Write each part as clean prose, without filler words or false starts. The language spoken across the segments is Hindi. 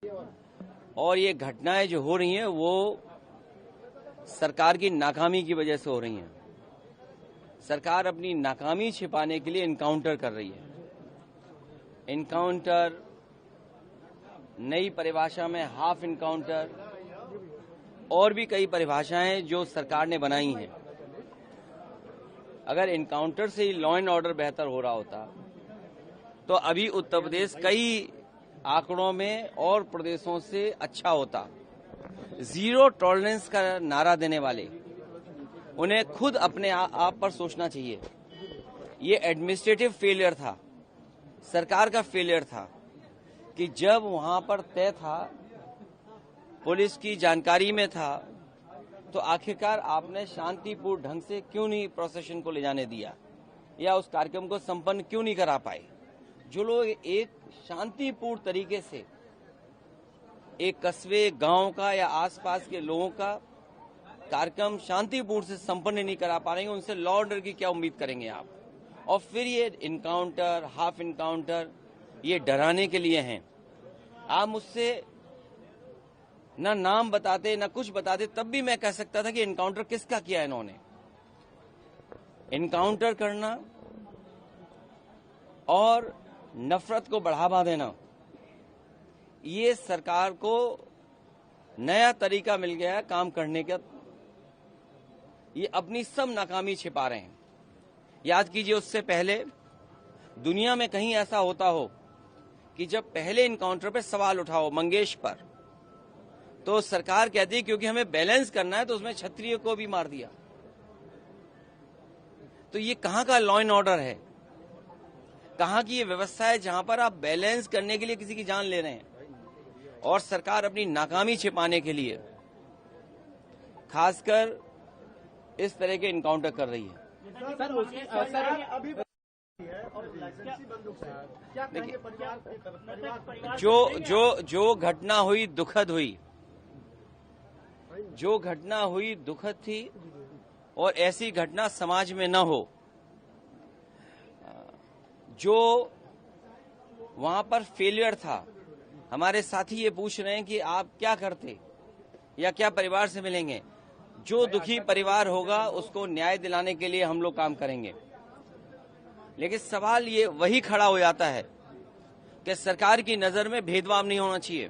और ये घटनाएं जो हो रही हैं वो सरकार की नाकामी की वजह से हो रही हैं। सरकार अपनी नाकामी छिपाने के लिए इनकाउंटर कर रही है। इनकाउंटर, नई परिभाषा में हाफ इनकाउंटर और भी कई परिभाषाएं जो सरकार ने बनाई हैं। अगर इनकाउंटर से ही लॉ एंड ऑर्डर बेहतर हो रहा होता तो अभी उत्तर प्रदेश कई आंकड़ों में और प्रदेशों से अच्छा होता। जीरो टॉलरेंस का नारा देने वाले उन्हें खुद अपने आप पर सोचना चाहिए। ये एडमिनिस्ट्रेटिव फेलियर था, सरकार का फेलियर था कि जब वहां पर तय था, पुलिस की जानकारी में था, तो आखिरकार आपने शांतिपूर्ण ढंग से क्यों नहीं प्रोसेशन को ले जाने दिया या उस कार्यक्रम को संपन्न क्यों नहीं करा पाए। जो लोग एक शांतिपूर्ण तरीके से एक कस्बे, गांव का या आसपास के लोगों का कार्यक्रम शांतिपूर्ण से संपन्न नहीं करा पा रहे हैं, उनसे लॉ ऑर्डर की क्या उम्मीद करेंगे आप। और फिर ये इनकाउंटर, हाफ इनकाउंटर, ये डराने के लिए हैं। आप मुझसे ना नाम बताते ना कुछ बताते, तब भी मैं कह सकता था कि इनकाउंटर किसका किया इन्होंने। इनकाउंटर करना और नफरत को बढ़ावा देना, ये सरकार को नया तरीका मिल गया है काम करने का। ये अपनी सब नाकामी छिपा रहे हैं। याद कीजिए, उससे पहले दुनिया में कहीं ऐसा होता हो कि जब पहले इनकाउंटर पे सवाल उठाओ मंगेश पर, तो सरकार कहती है क्योंकि हमें बैलेंस करना है तो उसमें क्षत्रिय को भी मार दिया। तो ये कहां का लॉ एंड ऑर्डर है, कहां की ये व्यवस्था है जहां पर आप बैलेंस करने के लिए किसी की जान ले रहे हैं। और सरकार अपनी नाकामी छिपाने के लिए खासकर इस तरह के इनकाउंटर कर रही है। जो घटना हुई दुखद हुई, जो घटना हुई दुखद थी और ऐसी घटना समाज में न हो। जो वहां पर फेलियर था, हमारे साथी ये पूछ रहे हैं कि आप क्या करते या क्या परिवार से मिलेंगे। जो दुखी परिवार होगा उसको न्याय दिलाने के लिए हम लोग काम करेंगे। लेकिन सवाल ये वही खड़ा हो जाता है कि सरकार की नजर में भेदभाव नहीं होना चाहिए।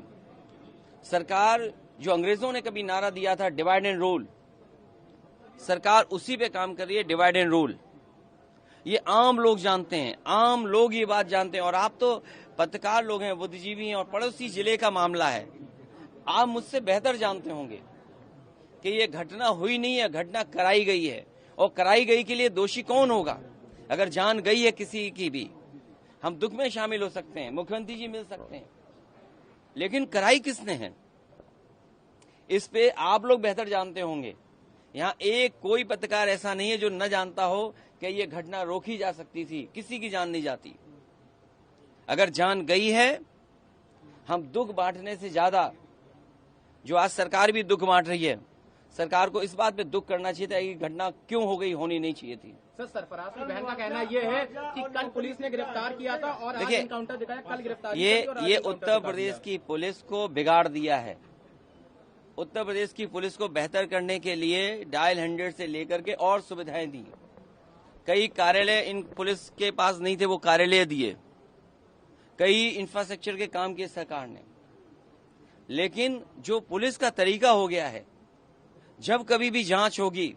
सरकार, जो अंग्रेजों ने कभी नारा दिया था डिवाइड एंड रूल, सरकार उसी पे काम कर रही है, डिवाइड एंड रूल। ये आम लोग जानते हैं, आम लोग ये बात जानते हैं। और आप तो पत्रकार लोग हैं, बुद्धिजीवी हैं, और पड़ोसी जिले का मामला है। आप मुझसे बेहतर जानते होंगे कि ये घटना हुई नहीं है, घटना कराई गई है। और कराई गई के लिए दोषी कौन होगा। अगर जान गई है किसी की भी, हम दुख में शामिल हो सकते हैं, मुख्यमंत्री जी मिल सकते हैं, लेकिन कराई किसने है इस पे आप लोग बेहतर जानते होंगे। यहाँ एक कोई पत्रकार ऐसा नहीं है जो न जानता हो कि ये घटना रोकी जा सकती थी। किसी की जान नहीं जाती। अगर जान गई है, हम दुख बांटने से ज्यादा, जो आज सरकार भी दुख बांट रही है, सरकार को इस बात पे दुख करना चाहिए था कि घटना क्यों हो गई, होनी नहीं चाहिए थी। सर, सरफराज की बहन का कहना ये है कि कल पुलिस ने गिरफ्तार किया था और आज एनकाउंटर दिखाया, कल गिरफ्तार। ये उत्तर प्रदेश की पुलिस को बिगाड़ दिया है। उत्तर प्रदेश की पुलिस को बेहतर करने के लिए डायल 100 से लेकर के और सुविधाएं दी। कई कार्यालय इन पुलिस के पास नहीं थे, वो कार्यालय दिए। कई इंफ्रास्ट्रक्चर के काम किए सरकार ने। लेकिन जो पुलिस का तरीका हो गया है, जब कभी भी जांच होगी,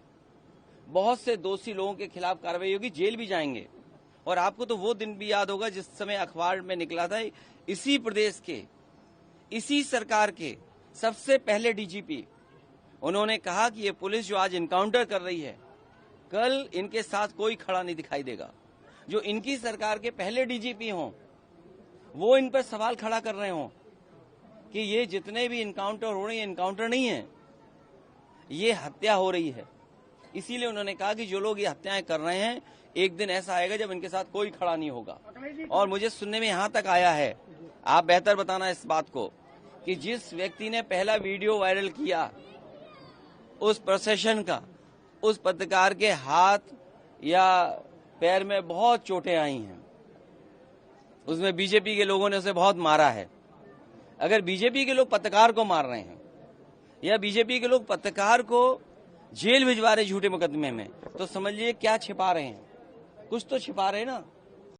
बहुत से दोषी लोगों के खिलाफ कार्रवाई होगी, जेल भी जाएंगे। और आपको तो वो दिन भी याद होगा जिस समय अखबार में निकला था, इसी प्रदेश के, इसी सरकार के सबसे पहले डीजीपी, उन्होंने कहा कि ये पुलिस जो आज इनकाउंटर कर रही है, कल इनके साथ कोई खड़ा नहीं दिखाई देगा। जो इनकी सरकार के पहले डीजीपी हों, वो इन पर सवाल खड़ा कर रहे हों कि ये जितने भी इनकाउंटर हो रहे हैं, इनकाउंटर नहीं है, ये हत्या हो रही है। इसीलिए उन्होंने कहा कि जो लोग ये हत्याएं कर रहे हैं, एक दिन ऐसा आएगा जब इनके साथ कोई खड़ा नहीं होगा। और मुझे सुनने में यहां तक आया है, आप बेहतर बताना इस बात को, कि जिस व्यक्ति ने पहला वीडियो वायरल किया उस प्रोसेशन का, उस पत्रकार के हाथ या पैर में बहुत चोटें आई हैं। उसमें बीजेपी के लोगों ने उसे बहुत मारा है। अगर बीजेपी के लोग पत्रकार को मार रहे हैं या बीजेपी के लोग पत्रकार को जेल भिजवा रहे झूठे मुकदमे में, तो समझिए क्या छिपा रहे हैं, कुछ तो छिपा रहे हैं ना।